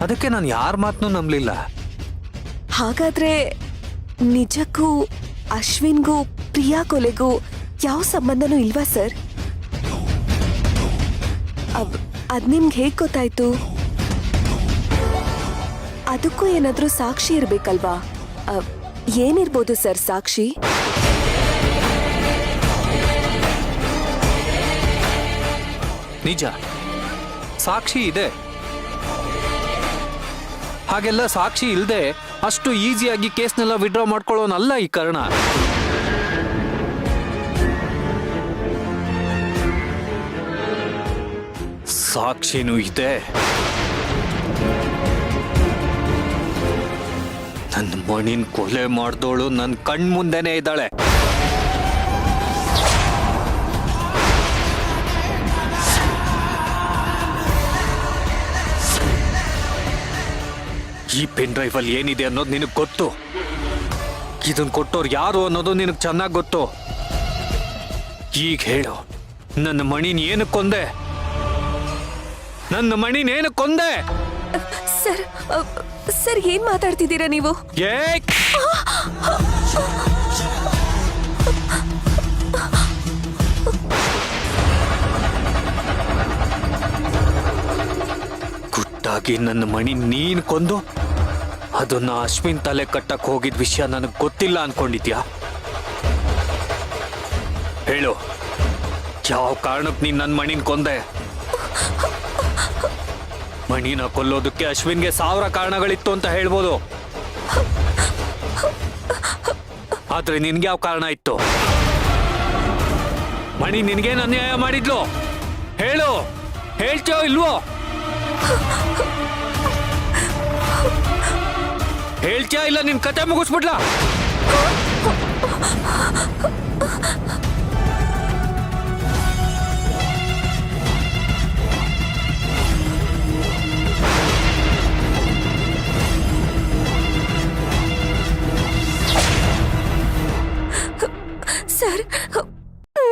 ಅದಕ್ಕೆ ನಾನು ಯಾರ ಮಾತನ್ನೂ ನಂಬಲಿಲ್ಲ. ಹಾಗಾದ್ರೆ ನಿಜಕ್ಕೂ ಅಶ್ವಿನ್ಗೂ ಪ್ರಿಯಾ ಕೊಲೆಗೂ ಯಾವ ಸಂಬಂಧನೂ ಇಲ್ವಾ ಸರ್? ಅದ್ ನಿಮ್ಗೆ ಹೇಗ್ ಗೊತ್ತಾಯ್ತು? ಅದಕ್ಕೂ ಏನಾದ್ರೂ ಸಾಕ್ಷಿ ಇರ್ಬೇಕಲ್ವಾ? ಏನಿರ್ಬೋದು ಸರ್ ಸಾಕ್ಷಿ? ನಿಜ, ಸಾಕ್ಷಿ ಇದೆ. ಹಾಗೆಲ್ಲ ಸಾಕ್ಷಿ ಇಲ್ಲದೆ ಅಷ್ಟು ಈಸಿಯಾಗಿ ಕೇಸ್ನೆಲ್ಲ ವಿಡ್ರಾ ಮಾಡ್ಕೊಳ್ಳೋನಲ್ಲ ಈ ಕರ್ಣ. ಸಾಕ್ಷಿನೂ ಇದೆ. ನನ್ನ ಮಣಿನ್ ಕೊಲೆ ಮಾಡ್ದೋಳು ನನ್ನ ಕಣ್ಮುಂದೆನೇ ಇದ್ದಾಳೆ. ಈ ಪೆನ್ ಡ್ರೈವ್ ಅಲ್ಲಿ ಏನಿದೆ ಅನ್ನೋದು ನಿನಗೆ ಗೊತ್ತು. ಇದನ್ ಕೊಟ್ಟೋರು ಯಾರು ಅನ್ನೋದು ನಿನಗೆ ಚೆನ್ನಾಗಿ ಗೊತ್ತು. ಈಗ ಹೇಳು, ನನ್ನ ಮಣಿನ ಏನಕ್ಕೆ ಕೊಂದೆ? ನನ್ನ ಮಣಿನ ಏನಕ್ಕೆ ಕೊಂದೆ? ಸರ್ ಸರ್ ಏನ್ ಮಾತಾಡ್ತಿದ್ದೀರಾ ನೀವು? ಗುಟ್ಟಾಗಿ ನನ್ನ ಮಣಿ ನೀನ್ ಕೊಂದು ಅದನ್ನ ಅಶ್ವಿನ್ ತಲೆ ಕಟ್ಟಕ್ ಹೋಗಿದ್ ವಿಷಯ ನನಗ್ ಗೊತ್ತಿಲ್ಲ ಅನ್ಕೊಂಡಿದ್ಯಾ? ಹೇಳು, ಯಾವ ಕಾರಣಕ್ಕೆ ನೀನ್ ನನ್ನ ಮಣಿನ್ ಕೊಂದೆ? ಮಣಿನ ಕೊಲ್ಲೋದಕ್ಕೆ ಅಶ್ವಿನ್ಗೆ 1000 ಕಾರಣಗಳಿತ್ತು ಅಂತ ಹೇಳ್ಬೋದು. ಆದ್ರೆ ನಿನ್ಗೆ ಯಾವ ಕಾರಣ ಇತ್ತು? ಮಣಿ ನಿನ್ಗೇನು ಅನ್ಯಾಯ ಮಾಡಿದ್ಲು? ಹೇಳು, ಹೇಳ್ತೀಯೋ ಇಲ್ವೋ? ಹೇಳ್ತೀಯಾ ಇಲ್ಲ ನಿನ್ ಕತೆ ಮುಗಿಸ್ಬಿಡ್ಲಾ? ಸರ್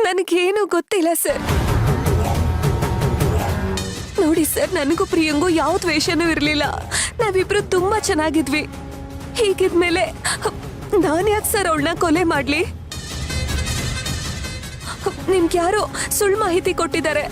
ನನಗೇನು ಗೊತ್ತಿಲ್ಲ ಸರ್. ನೋಡಿ ಸರ್, ನನಗೂ ಪ್ರಿಯಂಗೂ ಯಾವ ದ್ವೇಷನೂ ಇರ್ಲಿಲ್ಲ. ನಾವಿಬ್ರು ತುಂಬಾ ಚೆನ್ನಾಗಿದ್ವಿ. ಹೀಗಿದ್ಮೇಲೆ ನಾನ್ ಯಾಕೆ ಸರ್ ಅವಳನ್ನ ಕೊಲೆ ಮಾಡ್ಲಿ? ನಿಮ್ಗೆ ಯಾರೋ ಸುಳ್ಳು ಮಾಹಿತಿ ಕೊಟ್ಟಿದ್ದಾರೆ.